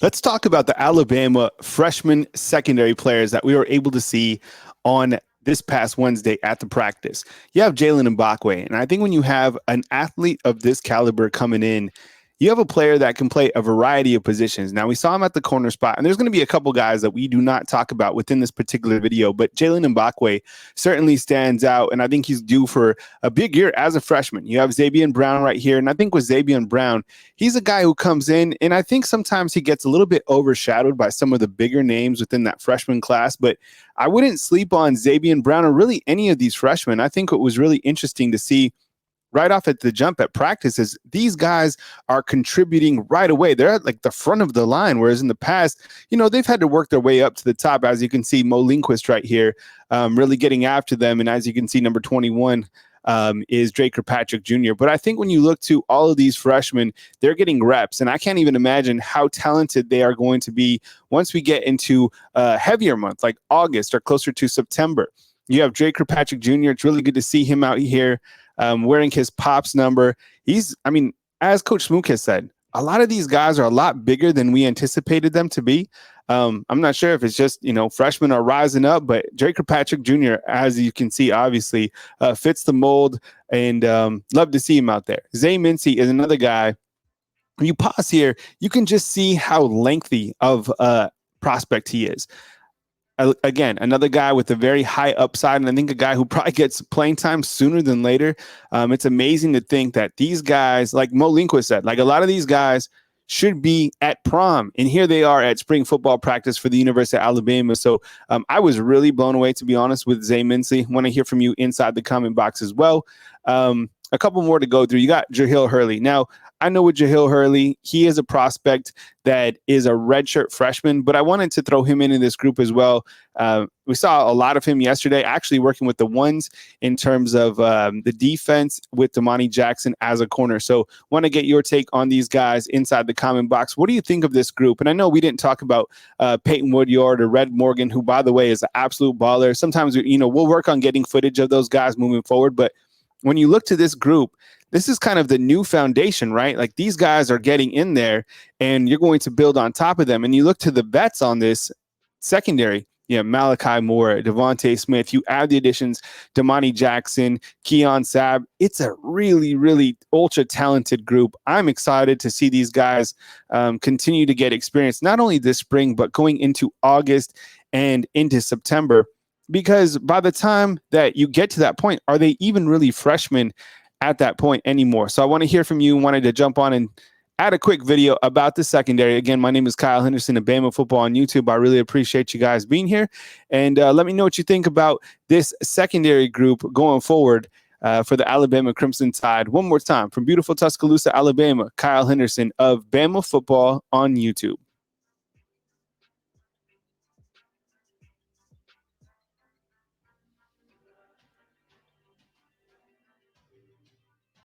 Let's talk about the Alabama freshman secondary players that we were able to see on this past Wednesday at the practice. You have Jalen Mbakwe, and I think when you have an athlete of this caliber coming in, you have a player that can play a variety of positions. Now, we saw him at the corner spot, and there's going to be a couple guys that we do not talk about within this particular video, but Jalen Mbakwe certainly stands out, and I think he's due for a big year as a freshman. You have Zabian Brown right here, and I think with Zabian Brown, he's a guy who comes in, and I think sometimes he gets a little bit overshadowed by some of the bigger names within that freshman class, but I wouldn't sleep on Zabian Brown or really any of these freshmen. I think it was really interesting to see right off at the jump at practice is these guys are contributing right away. They're at like the front of the line, whereas in the past, they've had to work their way up to the top. As you can see, Mo Lindquist right here really getting after them. And as you can see, number 21 is Drake Kirkpatrick Jr. But I think when you look to all of these freshmen, they're getting reps. And I can't even imagine how talented they are going to be once we get into a heavier month like August or closer to September. You have Drake Kirkpatrick Jr. It's really good to see him out here wearing his Pops number. As Coach Smook has said, a lot of these guys are a lot bigger than we anticipated them to be. I'm not sure if it's just, freshmen are rising up, but Drake Kirkpatrick Jr., as you can see, obviously fits the mold, and love to see him out there. Zay Mincy is another guy. When you pause here, you can just see how lengthy of a prospect he is. Again, another guy with a very high upside, and I think a guy who probably gets playing time sooner than later. It's amazing to think that these guys, like Mo Lindquist said, like a lot of these guys should be at prom, and here they are at spring football practice for the University of Alabama. So I was really blown away, to be honest, with Zay Mincy. Want to hear from you inside the comment box as well. A couple more to go through. You got Jahil Hurley. Now, I know with Jahil Hurley, he is a prospect that is a redshirt freshman, but I wanted to throw him into this group as well. We saw a lot of him yesterday, actually working with the ones in terms of the defense with Damani Jackson as a corner. So want to get your take on these guys inside the comment box. What do you think of this group? And I know we didn't talk about Peyton Woodyard or Red Morgan, who, by the way, is an absolute baller. Sometimes, we'll work on getting footage of those guys moving forward, but when you look to this group, this is kind of the new foundation, right? Like these guys are getting in there and you're going to build on top of them. And you look to the vets on this secondary, Malachi Moore, Devontae Smith, you add the additions, Damani Jackson, Keon Sabb. It's a really, really ultra talented group. I'm excited to see these guys continue to get experience, not only this spring, but going into August and into September. Because by the time that you get to that point, are they even really freshmen at that point anymore? So I want to hear from you. Wanted to jump on and add a quick video about the secondary. Again, my name is Kyle Henderson of Bama Football on YouTube. I really appreciate you guys being here. And let me know what you think about this secondary group going forward for the Alabama Crimson Tide. One more time, from beautiful Tuscaloosa, Alabama, Kyle Henderson of Bama Football on YouTube.